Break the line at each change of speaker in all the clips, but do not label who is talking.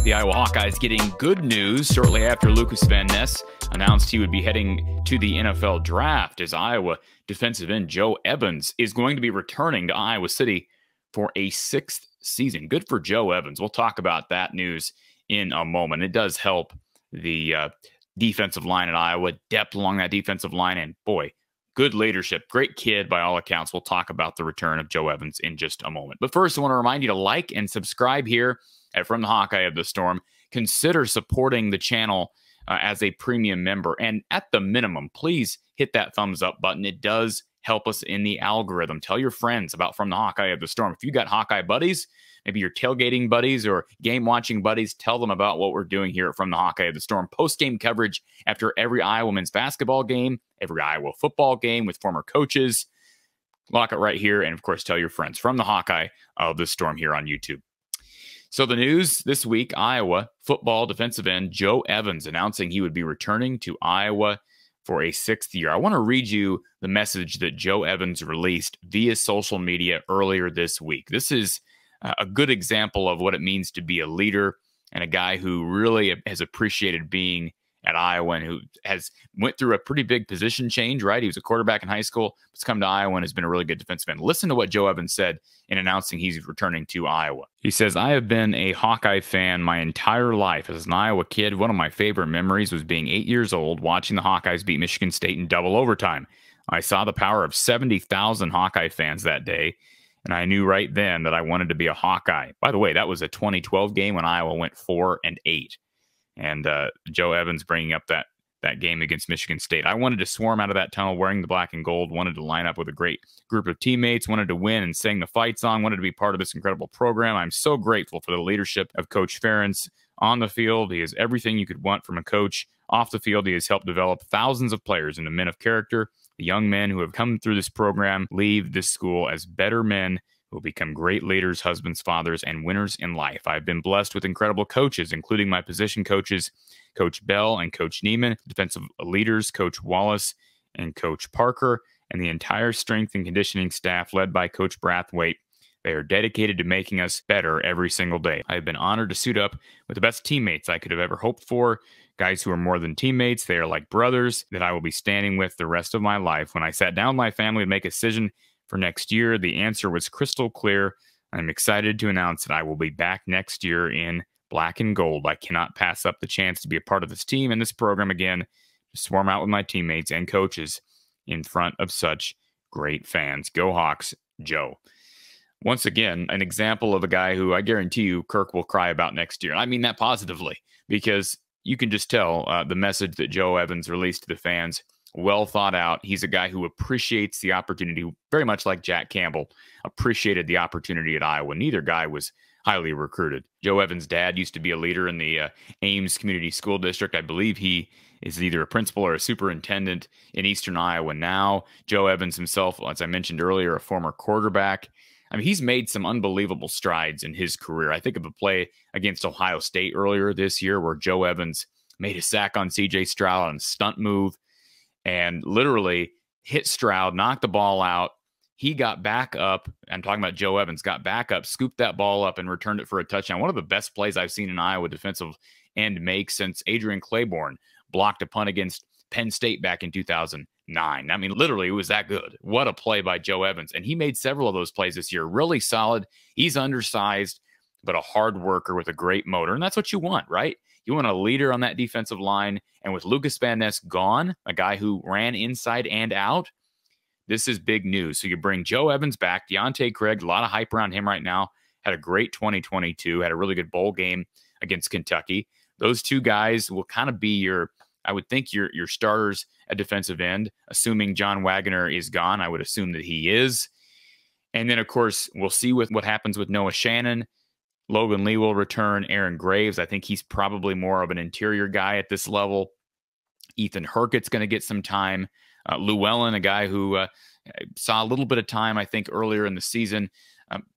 The Iowa Hawkeyes getting good news shortly after Lucas Van Ness announced he would be heading to the NFL draft, as Iowa defensive end Joe Evans is going to be returning to Iowa City for a sixth season. Good for Joe Evans. We'll talk about that news in a moment. It does help the defensive line at Iowa, depth along that defensive line, and boy, good leadership. Great kid by all accounts. We'll talk about the return of Joe Evans in just a moment. But first, I want to remind you to like and subscribe here at From the Hawkeye of the Storm. Consider supporting the channel as a premium member. And at the minimum, please hit that thumbs up button. It does help us in the algorithm. Tell your friends about From the Hawkeye of the Storm. If you got Hawkeye buddies, maybe your tailgating buddies or game watching buddies, tell them about what we're doing here From the Hawkeye of the Storm. Post-game coverage after every Iowa men's basketball game, every Iowa football game with former coaches. Lock it right here. And of course, tell your friends. From the Hawkeye of the Storm here on YouTube. So the news this week, Iowa football defensive end Joe Evans announcing he would be returning to Iowa for a sixth year. I want to read you the message that Joe Evans released via social media earlier this week. This is a good example of what it means to be a leader and a guy who really has appreciated being at Iowa and who has went through a pretty big position change, right? He was a quarterback in high school, has come to Iowa and has been a really good defensive end. Listen to what Joe Evans said in announcing he's returning to Iowa. He says, "I have been a Hawkeye fan my entire life. As an Iowa kid, one of my favorite memories was being 8 years old, watching the Hawkeyes beat Michigan State in double overtime. I saw the power of 70,000 Hawkeye fans that day, and I knew right then that I wanted to be a Hawkeye." By the way, that was a 2012 game when Iowa went 4-8. And Joe Evans bringing up that game against Michigan State. "I wanted to swarm out of that tunnel wearing the black and gold, wanted to line up with a great group of teammates, wanted to win and sing the fight song, wanted to be part of this incredible program. I'm so grateful for the leadership of Coach Ferentz on the field. He is everything you could want from a coach. Off the field, he has helped develop thousands of players into men of character. The young men who have come through this program leave this school as better men who will become great leaders, husbands, fathers, and winners in life. I've been blessed with incredible coaches, including my position coaches, Coach Bell and Coach Neiman, defensive leaders, Coach Wallace and Coach Parker, and the entire strength and conditioning staff led by Coach Brathwaite. They are dedicated to making us better every single day. I have been honored to suit up with the best teammates I could have ever hoped for, guys who are more than teammates. They are like brothers that I will be standing with the rest of my life. When I sat down with my family to make a decision for next year, the answer was crystal clear. I'm excited to announce that I will be back next year in black and gold. I cannot pass up the chance to be a part of this team and this program again, to swarm out with my teammates and coaches in front of such great fans. Go Hawks, Joe." Once again, an example of a guy who I guarantee you Kirk will cry about next year. I mean that positively, because you can just tell the message that Joe Evans released to the fans, well thought out. He's a guy who appreciates the opportunity, very much like Jack Campbell appreciated the opportunity at Iowa. Neither guy was highly recruited. Joe Evans' dad used to be a leader in the Ames Community School District. I believe he is either a principal or a superintendent in Eastern Iowa now. Joe Evans himself, as I mentioned earlier, a former quarterback. I mean, he's made some unbelievable strides in his career. I think of a play against Ohio State earlier this year where Joe Evans made a sack on C.J. Stroud on a stunt move and literally hit Stroud, knocked the ball out. He got back up. I'm talking about Joe Evans, got back up, scooped that ball up, and returned it for a touchdown. One of the best plays I've seen an Iowa defensive end make since Adrian Claiborne blocked a punt against Penn State back in 2009. I mean, literally, it was that good. What a play by Joe Evans. And he made several of those plays this year. Really solid. He's undersized, but a hard worker with a great motor. And that's what you want, right? You want a leader on that defensive line. And with Lucas Van Ness gone, a guy who ran inside and out, this is big news. So you bring Joe Evans back, Deontay Craig, a lot of hype around him right now, had a great 2022, had a really good bowl game against Kentucky. Those two guys will kind of be your, I would think, your starters at defensive end, assuming John Wagner is gone. I would assume that he is. And then, of course, we'll see with what happens with Noah Shannon. Logan Lee will return. Aaron Graves, I think he's probably more of an interior guy at this level. Ethan Herkett's going to get some time. Llewellyn, a guy who saw a little bit of time, I think, earlier in the season.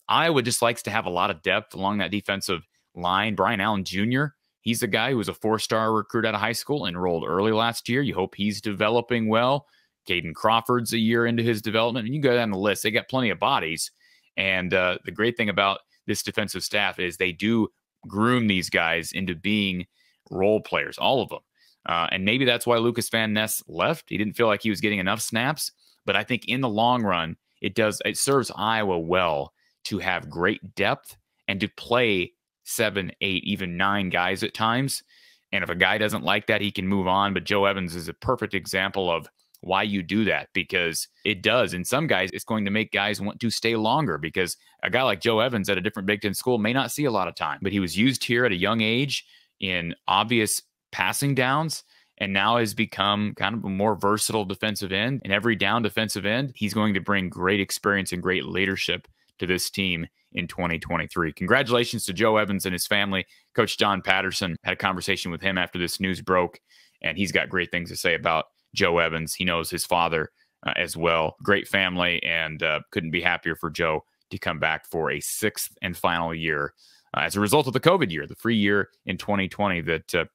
Iowa just likes to have a lot of depth along that defensive line. Brian Allen Jr., he's a guy who was a four-star recruit out of high school, enrolled early last year. You hope he's developing well. Caden Crawford's a year into his development. And you go down the list. They got plenty of bodies. And the great thing about this defensive staff is they do groom these guys into being role players, all of them. And maybe that's why Lucas Van Ness left. He didn't feel like he was getting enough snaps. But I think in the long run, it serves Iowa well to have great depth and to play 7, 8, even 9 guys at times. And if a guy doesn't like that, he can move on. But Joe Evans is a perfect example of why you do that, because it does. And some guys, it's going to make guys want to stay longer, because a guy like Joe Evans at a different Big Ten school may not see a lot of time, but he was used here at a young age in obvious passing downs, and now has become kind of a more versatile defensive end. And every down defensive end, he's going to bring great experience and great leadership to this team in 2023. Congratulations to Joe Evans and his family. Coach John Patterson had a conversation with him after this news broke, and he's got great things to say about Joe Evans. He knows his father as well. Great family, and couldn't be happier for Joe to come back for a 6th and final year as a result of the COVID year, the free year in 2020 that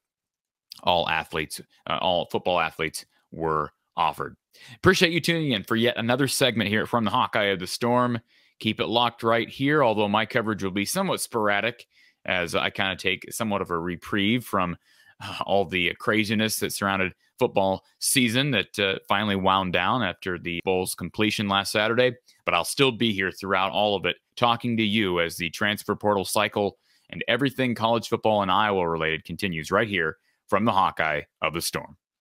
all football athletes were offered. Appreciate you tuning in for yet another segment here from the Hawkeye of the Storm. Keep it locked right here, although my coverage will be somewhat sporadic as I kind of take somewhat of a reprieve from all the craziness that surrounded football season that finally wound down after the Bowl's completion last Saturday. But I'll still be here throughout all of it, talking to you as the transfer portal cycle and everything college football and Iowa related continues right here from the Hawkeye of the Storm.